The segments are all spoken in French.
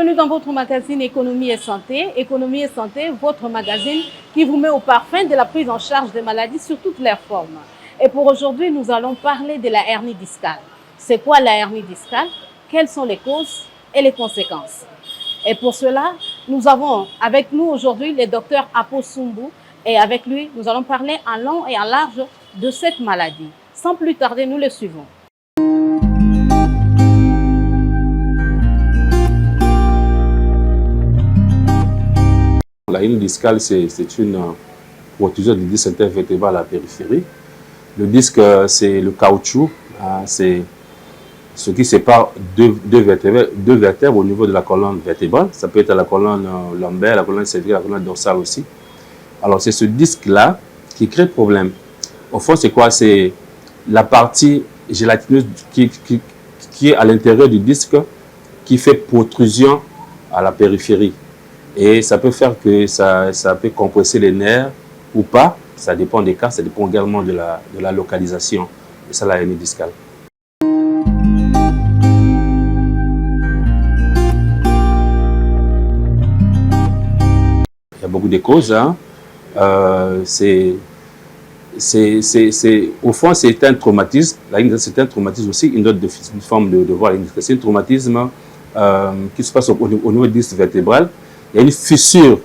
Bienvenue dans votre magazine Économie et Santé. Économie et Santé, votre magazine qui vous met au parfum de la prise en charge des maladies sous toutes leurs formes. Et pour aujourd'hui, nous allons parler de la hernie discale. C'est quoi la hernie discale? Quelles sont les causes et les conséquences? Et pour cela, nous avons avec nous aujourd'hui le docteur Apo Sumbu. Et avec lui, nous allons parler en long et en large de cette maladie. Sans plus tarder, nous le suivons. La hernie discale, c'est une protusion du disque intervertébral à la périphérie. Le disque, c'est le caoutchouc, c'est ce qui sépare deux vertèbres au niveau de la colonne vertébrale. Ça peut être la colonne lombaire, la colonne cervicale, la colonne dorsale aussi. Alors, c'est ce disque-là qui crée le problème. Au fond, c'est quoi? C'est la partie gélatineuse qui est à l'intérieur du disque qui fait protrusion à la périphérie. Et ça peut faire que ça peut compresser les nerfs ou pas. Ça dépend des cas, ça dépend également de la localisation. Et ça, la hernie discale. Il y a beaucoup de causes. Au fond, c'est un traumatisme. La hernie discale, c'est un traumatisme aussi, une autre forme de voir la hernie discale. C'est un traumatisme qui se passe au niveau du disque vertébral. Il y a une fissure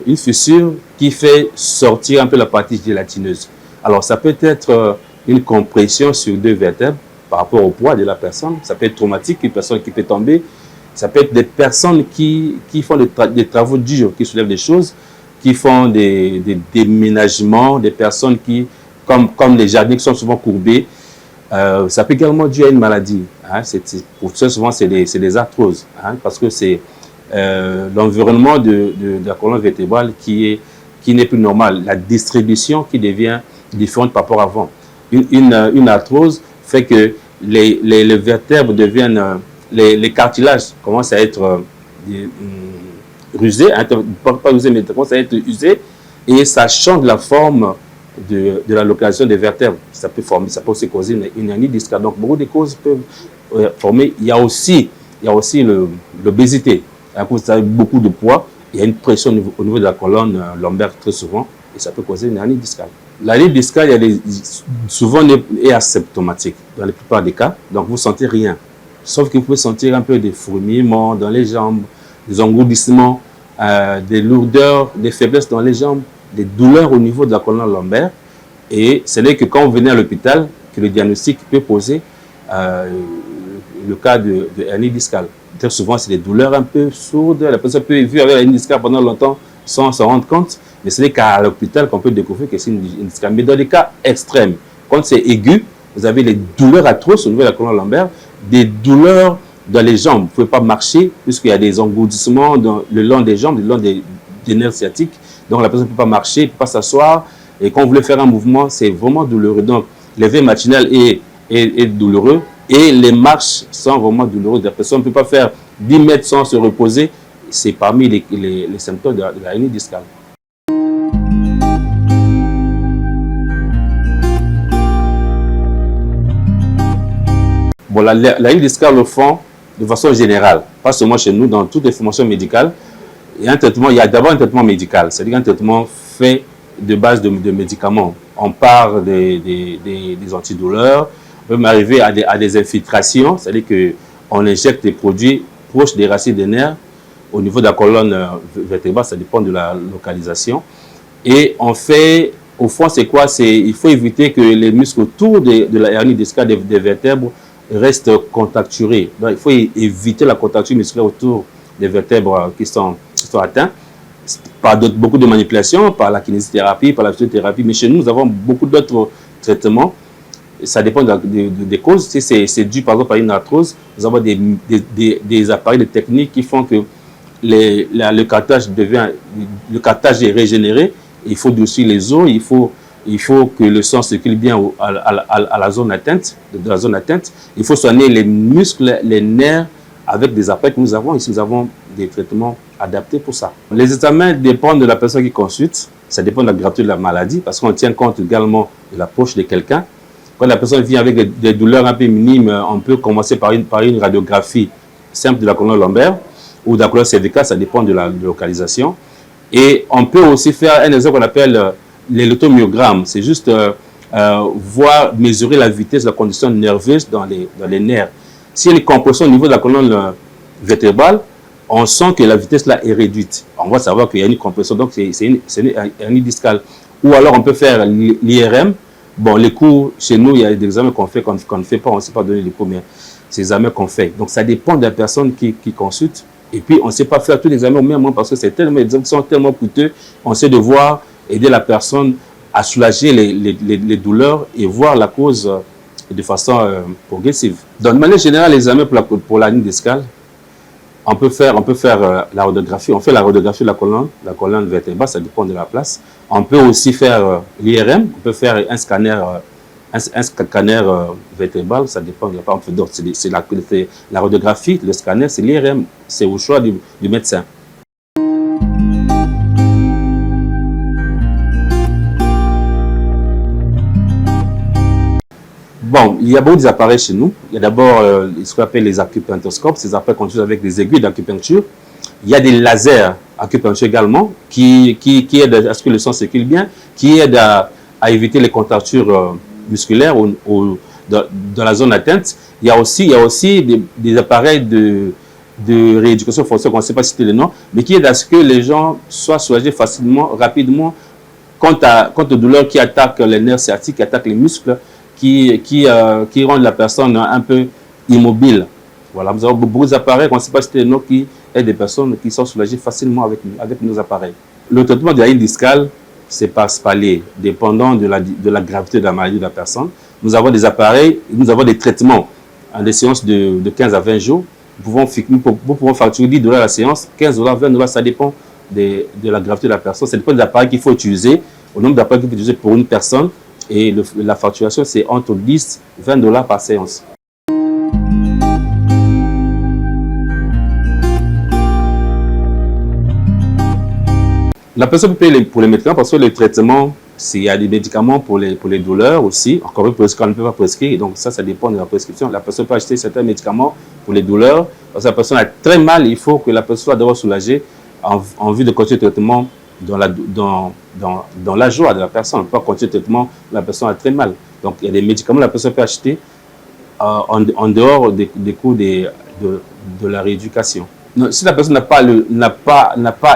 qui fait sortir un peu la partie gélatineuse. Alors, ça peut être une compression sur deux vertèbres par rapport au poids de la personne. Ça peut être traumatique, une personne qui peut tomber. Ça peut être des personnes qui font des travaux durs, qui soulèvent des choses, qui font des déménagements, des personnes qui, comme les jardins qui sont souvent courbés. Ça peut également dû à une maladie. Pour ça, souvent, c'est des arthroses, parce que c'est l'environnement de la colonne vertébrale qui n'est plus normal, la distribution qui devient différente par rapport à avant. Une arthrose fait que les vertèbres deviennent, les cartilages commencent à être rusés, pas rusés, mais commencent à être usés, et ça change la forme de la localisation des vertèbres. Ça peut aussi causer une hernie discale. Donc, beaucoup de causes peuvent former. Il y a aussi l'obésité. À cause de beaucoup de poids, il y a une pression au niveau de la colonne lombaire très souvent et ça peut causer une hernie discale. La hernie discale, souvent, est asymptomatique dans la plupart des cas, donc vous ne sentez rien. Sauf que vous pouvez sentir un peu des fourmillements dans les jambes, des engourdissements, des lourdeurs, des faiblesses dans les jambes, des douleurs au niveau de la colonne lombaire. Et c'est là que quand vous venez à l'hôpital, que le diagnostic peut poser le cas de hernie discale. Très souvent, c'est des douleurs un peu sourdes. La personne peut vivre avec la hernie discale pendant longtemps sans s'en rendre compte. Mais ce n'est qu'à l'hôpital qu'on peut découvrir que c'est une hernie discale. Mais dans les cas extrêmes, quand c'est aigu, vous avez les douleurs atroces au niveau de la colonne lombaire, des douleurs dans les jambes. Vous ne pouvez pas marcher puisqu'il y a des engourdissements le long des jambes, le long des nerfs sciatiques. Donc la personne ne peut pas marcher, ne peut pas s'asseoir. Et quand vous voulez faire un mouvement, c'est vraiment douloureux. Donc l'éveil matinal est douloureux. Et les marches sont vraiment douloureuses. La personne ne peut pas faire 10 mètres sans se reposer. C'est parmi les symptômes de la hernie discale. Bon, la hernie discale, au fond, de façon générale, pas seulement chez nous, dans toutes les formations médicales, il y a d'abord un traitement médical, c'est-à-dire un traitement fait de base de médicaments. On part des antidouleurs. On peut arriver à des infiltrations, c'est-à-dire qu'on injecte des produits proches des racines des nerfs au niveau de la colonne vertébrale, ça dépend de la localisation. Et on fait, au fond, c'est quoi? Il faut éviter que les muscles autour de la hernie discale des vertèbres restent contracturés. Donc, il faut éviter la contracture musculaire autour des vertèbres qui sont atteints par beaucoup de manipulations, par la kinésithérapie, par la physiothérapie. Mais chez nous, nous avons beaucoup d'autres traitements. Ça dépend des causes. Si c'est dû par exemple à une arthrose, nous avons des appareils, des techniques qui font que le cartilage est régénéré. Il faut durcir les os, il faut que le sang circule bien à la zone atteinte, Il faut soigner les muscles, les nerfs avec des appareils que nous avons. Ici, nous avons des traitements adaptés pour ça. Les examens dépendent de la personne qui consulte. Ça dépend de la gravité de la maladie parce qu'on tient compte également de l'approche de quelqu'un. Quand la personne vient avec des douleurs un peu minimes, on peut commencer par une radiographie simple de la colonne lombaire. ou de la colonne cervicale, ça dépend de la localisation. Et on peut aussi faire un exercice qu'on appelle l'électromyogramme. C'est juste voir, mesurer la vitesse de la condition nerveuse dans les nerfs. Si il y a une compression au niveau de la colonne vertébrale, on sent que la vitesse là est réduite. On va savoir qu'il y a une compression, donc c'est une hernie discale. Ou alors on peut faire l'IRM. Bon, les cours, chez nous, il y a des examens qu'on fait, qu'on ne fait pas, on ne sait pas donner les cours, mais c'est des examens qu'on fait. Donc ça dépend de la personne qui consulte. Et puis on ne sait pas faire tous les examens au même moment parce que c'est tellement, les examens sont tellement coûteux. On sait devoir aider la personne à soulager les douleurs et voir la cause de façon progressive. Donc, de manière générale, les examens pour la hernie discale, on peut faire la radiographie. On fait la radiographie de la colonne vertébrale, ça dépend de la place. On peut aussi faire l'IRM, on peut faire un scanner vertébral, ça dépend de la place. Donc, c'est la radiographie, le scanner, c'est l'IRM, c'est au choix du médecin. Bon, il y a beaucoup d'appareils chez nous. Il y a d'abord ce qu'on appelle les acupunctoscopes, ces appareils qu'on utilise avec des aiguilles d'acupuncture. Il y a des lasers acupuncture également qui aident à ce que le sang circule bien, qui aident à éviter les contractures musculaires dans la zone atteinte. Il y a aussi des appareils de rééducation fonctionnelle, on ne sait pas citer le nom, mais qui aident à ce que les gens soient soulagés facilement, rapidement, quant aux douleurs qui attaquent les nerfs sciatiques, qui attaquent les muscles, qui rendent la personne un peu immobile. Voilà, nous avons beaucoup d'appareils, on ne sait pas citer le nom, qui aident des personnes qui sont soulagées facilement avec nos appareils. Le traitement de la hernie discale, c'est par palier, dépendant de la gravité de la maladie de la personne. Nous avons des appareils, nous avons des traitements en des séances de 15 à 20 jours. Nous pouvons facturer $10 la séance, $15, $20, ça dépend de la gravité de la personne. Ça dépend des appareils qu'il faut utiliser, au nombre d'appareils qu'il faut utiliser pour une personne. Et la facturation, c'est entre 10 et $20 par séance. La personne peut payer pour les médicaments parce que le traitement, il y a des médicaments pour les douleurs aussi. Encore une fois, on ne peut pas prescrire. Donc ça dépend de la prescription. La personne peut acheter certains médicaments pour les douleurs. Parce que la personne a très mal, il faut que la personne soit d'abord soulagée en vue de continuer le traitement dans la joie de la personne. On ne peut pas continuer le traitement, la personne a très mal. Donc il y a des médicaments que la personne peut acheter en dehors des coûts de la rééducation. Si la personne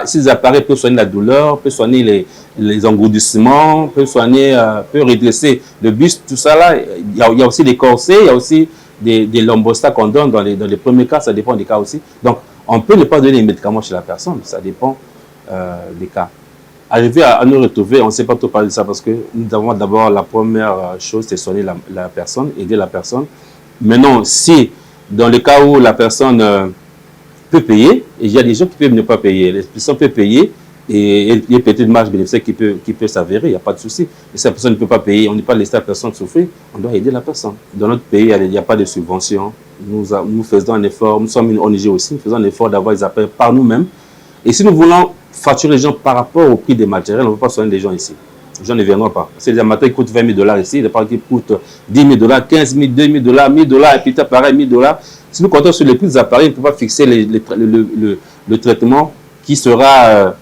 si les appareils peuvent soigner la douleur, peuvent soigner les engourdissements, peuvent redresser le buste, tout ça là, il y a aussi des corsets, il y a aussi des lombostats qu'on donne dans les premiers cas, ça dépend des cas aussi. Donc on peut ne pas donner les médicaments chez la personne, ça dépend des cas. Arriver à nous retrouver, on ne sait pas trop parler de ça parce que nous avons d'abord la première chose, c'est soigner la personne, aider la personne. Maintenant, si dans le cas où la personne peut payer, et il y a des gens qui peuvent ne pas payer, les personnes peuvent payer et il y a peut-être une marge bénéficiaire qui peut s'avérer, il n'y a pas de souci. Et si la personne ne peut pas payer, on ne peut pas laisser la personne souffrir, on doit aider la personne. Dans notre pays, il n'y a pas de subvention. Nous faisons un effort, nous sommes une ONG aussi, nous faisons un effort d'avoir des appareils par nous-mêmes. Et si nous voulons facturer les gens par rapport au prix des matériels, on ne peut pas soigner les gens ici. Les gens ne viendront pas. C'est des matériels qui coûtent $20 ici, des appareils qui coûtent $10 000, $15 000, $2 000, $1 000, et puis pareil, $1 000. Si nous comptons sur les prix des appareils, on ne peut pas fixer le traitement qui aidera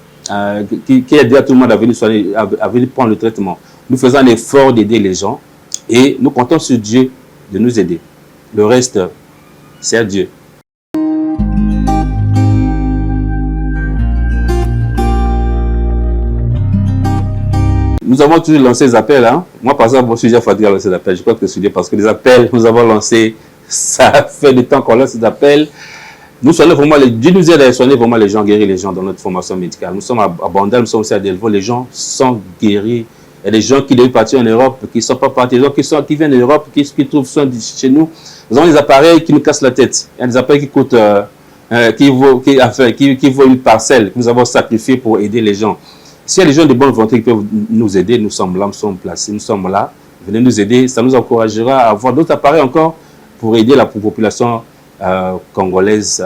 tout le monde à venir prendre le traitement. Nous faisons un effort d'aider les gens et nous comptons sur Dieu de nous aider. Le reste, c'est à Dieu. Nous avons toujours lancé des appels. Hein. Moi, par exemple, je suis déjà fatigué à lancer des appels. Je crois que c'est parce que les appels, nous avons lancé, ça fait du temps qu'on lance ces appels. Nous soignons vraiment, Dieu nous aide à soigner vraiment les gens, guérir les gens dans notre formation médicale. Nous sommes à Bandel, nous sommes aussi à Delvaux. Les gens sont guéris. Il y a des gens qui devaient partir en Europe, qui ne sont pas partis. Les gens qui viennent d'Europe, qui trouvent soin chez nous. Nous avons des appareils qui nous cassent la tête. Il y a des appareils qui coûtent, qui vaut une parcelle que nous avons sacrifié pour aider les gens. S'il y a des gens de bonne volonté qui peuvent nous aider, nous sommes là, nous sommes placés, nous sommes là. Venez nous aider, ça nous encouragera à avoir d'autres appareils encore pour aider la population congolaise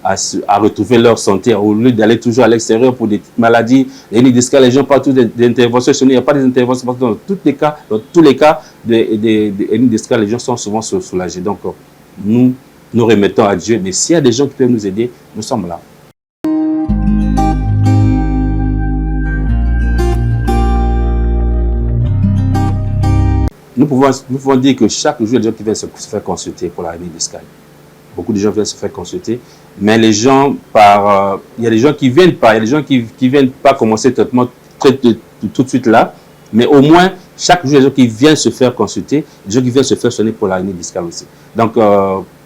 à retrouver leur santé au lieu d'aller toujours à l'extérieur pour des maladies. Les hernies discales, les gens parlent tous des interventions. Il n'y a pas des interventions parce que dans tous les cas de hernies discales, les gens sont souvent soulagés. Donc, nous nous remettons à Dieu. Mais s'il y a des gens qui peuvent nous aider, nous sommes là. Nous pouvons dire que chaque jour, il y a des gens qui viennent se faire consulter pour la hernie discale. Beaucoup de gens viennent se faire consulter, mais les gens, il y a des gens qui viennent pas, il y a des gens qui viennent pas commencer le traitement tout de suite là, mais au moins, chaque jour, il y a des gens qui viennent se faire consulter, des gens qui viennent se faire soigner pour la hernie discale aussi. Donc,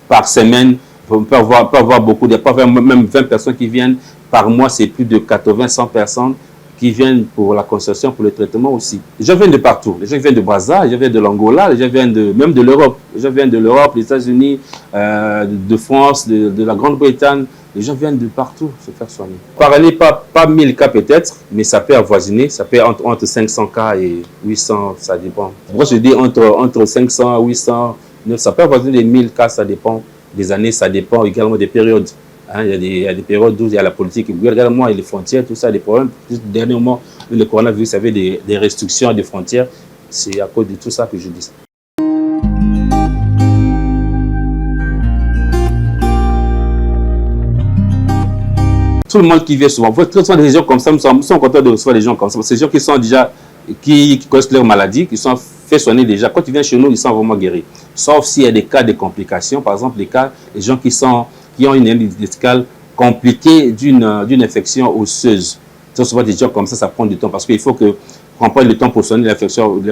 par semaine, on peut avoir beaucoup, il y a pas même 20 personnes qui viennent. Par mois, c'est plus de 80, 100 personnes qui viennent pour la consultation, pour le traitement aussi. Les gens viennent de partout. Les gens viennent de Brazza, les gens viennent de l'Angola, les gens viennent même de l'Europe. Les gens viennent de l'Europe, des États-Unis, de France, de la Grande-Bretagne. Les gens viennent de partout se faire soigner. Par année, pas 1000 cas peut-être, mais ça peut avoisiner. Ça peut entre 500 cas et 800, ça dépend. Moi, je dis entre 500 et 800, ça peut avoisiner les 1000 cas, ça dépend des années, ça dépend également des périodes. Hein, il y a des périodes où il y a la politique, également, il y a les frontières, tout ça, des problèmes. Dernièrement, le coronavirus avait des restrictions des frontières. C'est à cause de tout ça que je dis ça. Tout le monde qui vient souvent, très souvent des gens comme ça, nous sommes contents de recevoir des gens comme ça. C'est des gens qui sont déjà, qui connaissent leur maladie, qui sont fait soigner déjà. Quand ils viennent chez nous, ils sont vraiment guéris. Sauf s'il y a des cas de complications, par exemple, les gens qui ont une hernie discale compliquée d'une infection osseuse. Souvent des gens comme ça prend du temps parce qu'il faut qu'on prenne le temps pour soigner l'infection,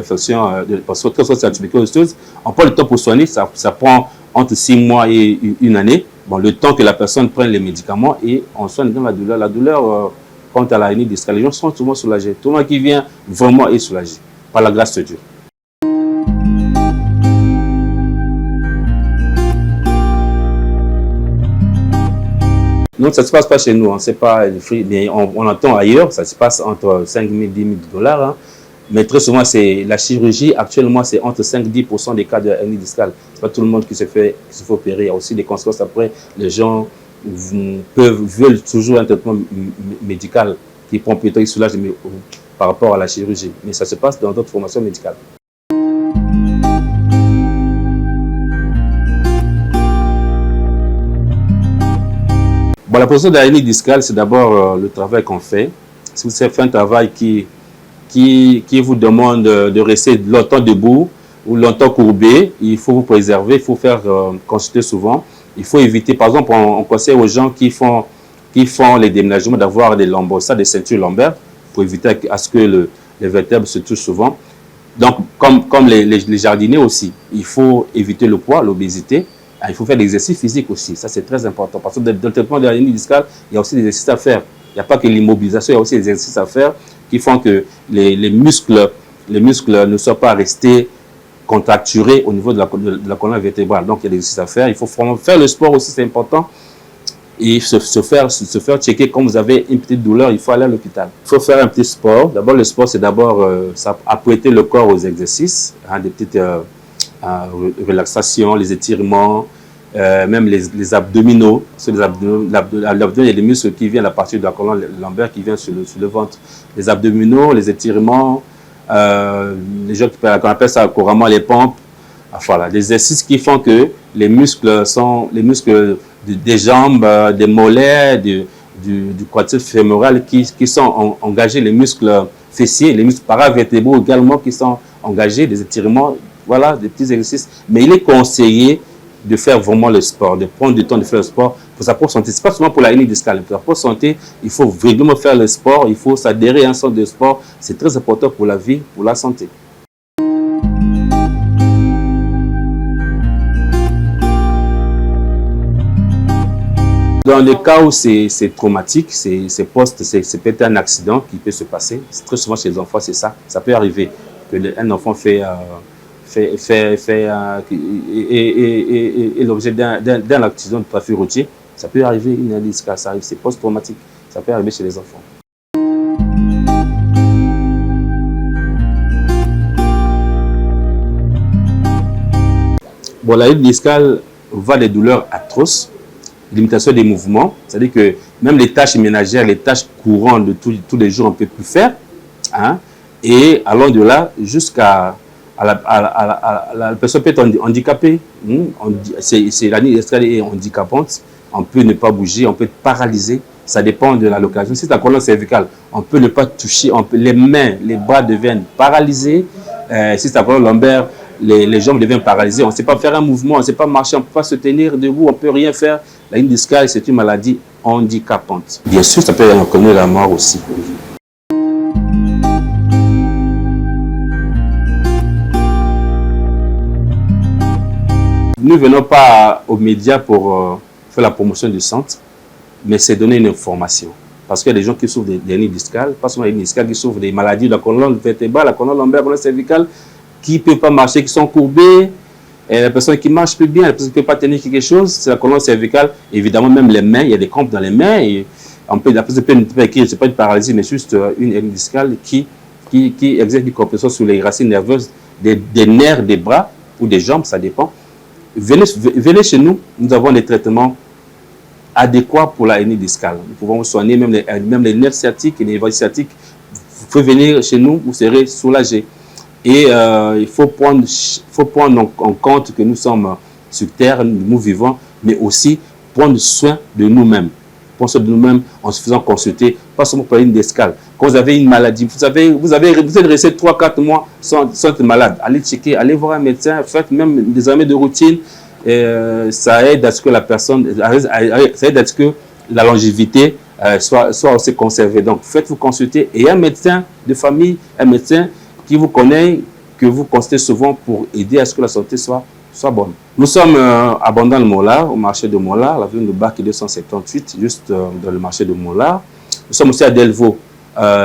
parce que très souvent c'est la tuberculose osseuse. On prend le temps pour soigner, ça prend entre 6 mois et une année. Bon, le temps que la personne prenne les médicaments et on soigne dans la douleur. La douleur, quant à la hernie discale, les gens sont souvent soulagés. Tout le monde qui vient vraiment est soulagé par la grâce de Dieu. Non, ça ne se passe pas chez nous, hein. C'est pas mais on entend ailleurs, ça se passe entre 5 000 et 10 000 dollars. Hein. Mais très souvent, c'est la chirurgie, actuellement, c'est entre 5 et 10% des cas de hernie discale. Ce n'est pas tout le monde qui se fait opérer. Il y a aussi des conséquences après. Les gens veulent toujours un traitement médical qui prend plutôt, qui soulage par rapport à la chirurgie. Mais ça se passe dans d'autres formations médicales. Bon, la position de la hernie discale, c'est d'abord le travail qu'on fait. Si vous faites un travail qui vous demande de rester longtemps debout ou longtemps courbé, il faut vous préserver, il faut faire consulter souvent. Il faut éviter, par exemple, on conseille aux gens qui font les déménagements d'avoir des lomborsades, des ceintures lombaires, pour éviter à ce que les vertèbres se touchent souvent. Donc, comme les jardiniers aussi, il faut éviter le poids, l'obésité. Il faut faire des exercices physiques aussi, ça c'est très important. Parce que dans le traitement de la hernie discale, il y a aussi des exercices à faire. Il n'y a pas que l'immobilisation, il y a aussi des exercices à faire qui font que les muscles ne soient pas restés contracturés au niveau de la colonne vertébrale. Donc il y a des exercices à faire. Il faut vraiment faire le sport aussi, c'est important. Et se faire checker quand vous avez une petite douleur, il faut aller à l'hôpital. Il faut faire un petit sport. D'abord, le sport, c'est d'abord apprêter le corps aux exercices, hein, des petites relaxations, les étirements, même les abdominaux. L'abdomen, il y a des muscles qui viennent à partir de la colonne lombaire qui viennent sur le ventre. Les abdominaux, les étirements, les gens qu'on appelle ça couramment les pompes. Voilà, des exercices qui font que les muscles des jambes, des mollets, du quadriceps fémoral qui sont engagés, les muscles fessiers, les muscles paravertébraux également qui sont engagés, des étirements, voilà, des petits exercices. Mais il est conseillé de faire vraiment le sport, de prendre du temps de faire le sport pour sa propre santé. Ce n'est pas seulement pour la hernie discale, pour sa propre santé, il faut vraiment faire le sport, il faut s'adhérer à un centre de sport. C'est très important pour la vie, pour la santé. Dans les cas où c'est traumatique, c'est peut-être un accident qui peut se passer. Très souvent chez les enfants, c'est ça. Ça peut arriver qu'un enfant est l'objet d'un accident de trafic routier. Ça peut arriver, une hernie discale, ça arrive, c'est post-traumatique. Ça peut arriver chez les enfants. Bon, la hernie discale va des douleurs atroces. Limitation des mouvements, c'est-à-dire que même les tâches ménagères, les tâches courantes de tous les jours, on ne peut plus faire. Hein, et allant de là jusqu'à la personne peut être handicapée. C'est la ligne d'escale est handicapante. On peut ne pas bouger, on peut être paralysé. Ça dépend de la location. Si c'est la colonne cervicale, on peut ne pas toucher, les mains, les bras deviennent paralysés. Si c'est la colonne lombaire, les jambes deviennent paralysées. On ne sait pas faire un mouvement, on ne sait pas marcher, on ne peut pas se tenir debout, on ne peut rien faire. La ligne discale, c'est une maladie handicapante. Bien sûr, ça peut entraîner la mort aussi. Nous ne venons pas aux médias pour faire la promotion du centre, mais c'est donner une information. Parce qu'il y a des gens qui souffrent des hernies discales, pas seulement des hernies discales, qui souffrent des maladies de la colonne vertébrale, la colonne lombaire, la colonne cervicale, qui ne peuvent pas marcher, qui sont courbés. Et la personne qui marche plus bien, la personne qui ne peut pas tenir quelque chose, c'est la colonne cervicale. Évidemment, même les mains, il y a des crampes dans les mains. Et la personne peut c'est pas une paralysie, mais juste une hernie discale qui exerce une compression sur les racines nerveuses des nerfs des bras ou des jambes, ça dépend. Venez chez nous, nous avons des traitements adéquats pour la hernie discale. Nous pouvons soigner même les nerfs sciatiques et les nerfs sciatiques. Vous pouvez venir chez nous, vous serez soulagé. Et il faut prendre en compte que nous sommes sur Terre, nous vivons, mais aussi prendre soin de nous-mêmes. Prendre soin de nous-mêmes en se faisant consulter, pas seulement pour une escale. Quand vous avez une maladie, vous êtes resté 3-4 mois sans être malade. Allez checker, allez voir un médecin, faites même des examens de routine. Ça aide à ce que la personne, ça aide à ce que la longévité soit aussi conservée. Donc faites-vous consulter et un médecin de famille, un médecin qui vous connaît, que vous consultez souvent pour aider à ce que la santé soit bonne. Nous sommes à Bandal-Molard, au marché de Molard, la ville de Bac 278, juste dans le marché de Molard. Nous sommes aussi à Delvaux,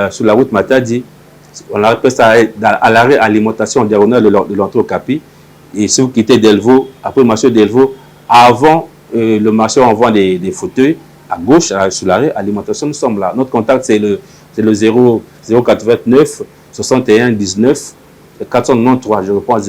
sur la route Matadi. On appelle ça à l'arrêt alimentation diagonale de l'Entrée-au-Capi. Et si vous quittez Delvaux, après le marché de Delvaux, avant le marché, on vend des fauteuils. À gauche, sur l'arrêt alimentation, nous sommes là. Notre contact, c'est le 089 61 19 493. Je reprends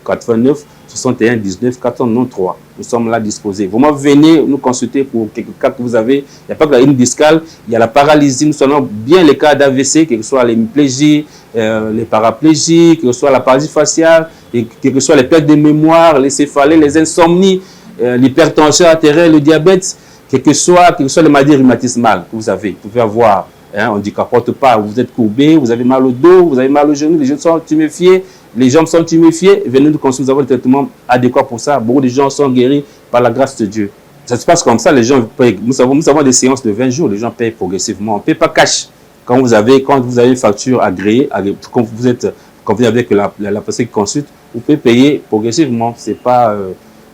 089 61 19 493. Nous sommes là disposés. Vous venez nous consulter pour quelques cas que vous avez. Il n'y a pas que la hernie discale, il y a la paralysie. Nous savons bien les cas d'AVC, que ce soit l'hémiplégie, les paraplégies, que ce soit la paralysie faciale, et que ce soit les pertes de mémoire, les céphalées, les insomnies, l'hypertension artérielle, le diabète, que ce soit les maladies rhumatismales que vous avez. Vous pouvez avoir. On ne décapote pas, vous êtes courbé, vous avez mal au dos, vous avez mal aux genoux, les genoux sont tuméfiés, les jambes sont tuméfiées. Venez nous consulter, nous avons le traitement adéquat pour ça. Beaucoup de gens sont guéris par la grâce de Dieu. Ça se passe comme ça, les gens payent. Nous avons des séances de 20 jours, les gens payent progressivement. On ne paye pas cash. Quand vous avez une facture agréée, quand vous êtes avec la personne qui consulte, vous pouvez payer progressivement. Ce n'est pas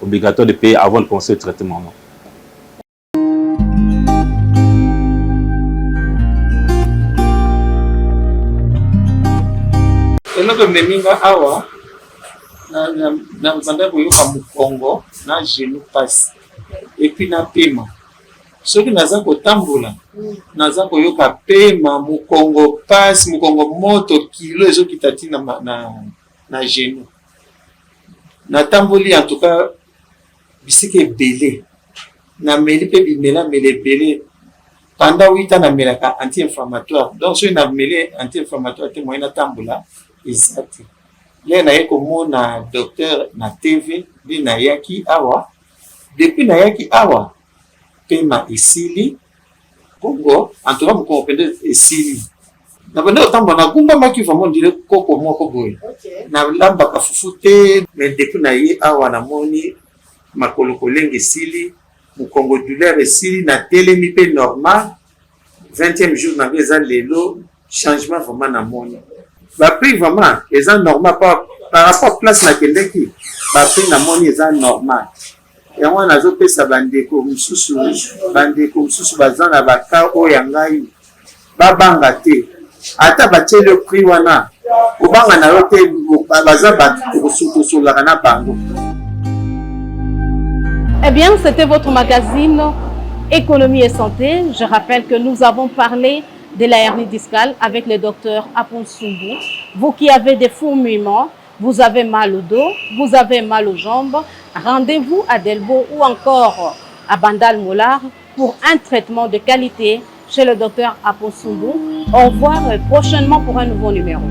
obligatoire de payer avant de commencer le traitement. Non. eloko meminga awa na banda koyoka mokongo na genou pasi epuis na pema soki naza kotambola naza koyoka pema mokongo pasi mokongo moto kilo ezokita ti na genou natamboli en tout cas bisika ebele nameli mpe bimelamela ebele pendant 8 ans namelaka anti-inflammatoire donc soki nameli anti-inflammatoire te moyen natambola exact. Là, na ye komona docteur na TV, bi na yaki awa. Depuis na yaki awa, pema esili. Congo, en tout cas, vous comprenez esili. Na bande otambo na gumba maki vraiment dire koko moko boy. Na lamba ka fufute, mais depuis na ye awa na moni makolo kolenge esili, mukongo douleur esili na telemi pe normal. 20e jour na eza lelo, changement vraiment na moni. Prix vraiment, ils sont normal par rapport à place na kendeki. Prix na moni ils sont normal. Et on a zopé sa bandeko mususu bazana baka o yangai babanga te. Ata batie le prix wana. Obanga na yote bazaba kusuku la kana bango. Eh bien, c'était votre magazine Économie et Santé. Je rappelle que nous avons parlé de la hernie discale avec le docteur Aponsumbu. Vous qui avez des fourmillements, vous avez mal au dos, vous avez mal aux jambes, rendez-vous à Delvaux ou encore à Bandal-Molard pour un traitement de qualité chez le docteur Aponsumbu. Au revoir prochainement pour un nouveau numéro.